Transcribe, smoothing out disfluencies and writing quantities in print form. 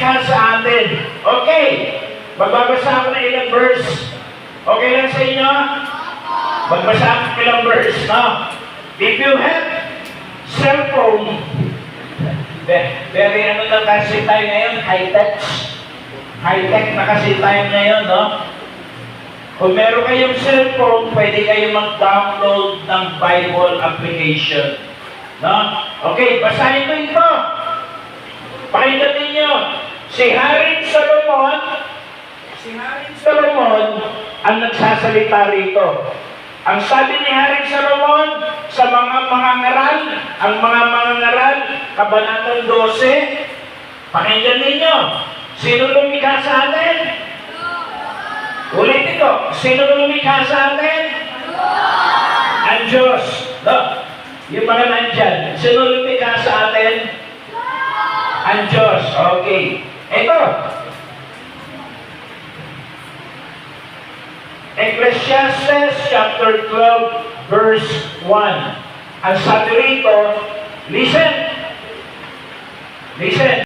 lumikha sa atin. Okay. Magbabasa ako ng ilang verse. Okay lang sa inyo? Magbasa ako ng ilang verse, no? If you have cellphone, very ano na kasi tayo ngayon, high-tech. High-tech na kasi tayo ngayon, no? Kung meron kayong cellphone, pwede kayo mag-download ng Bible application. No? Okay, basahin ko ito. Pakinggan ninyo. Si Haring Solomon ang nagsasalita rito. Ang sabi ni Haring Solomon sa mga mangangaral, ang mga mangangaral, Kabanatang 12, pakinggan ninyo. Sino lumikha sa atin? Ulitin ko, sino lumikha sa atin? Ang Diyos. No? Yung mga nandyan, sino lumikha sa atin? Ang Diyos. Okay. Ito. Ecclesiastes chapter 12 verse 1. Ang sabi rito, listen. Listen.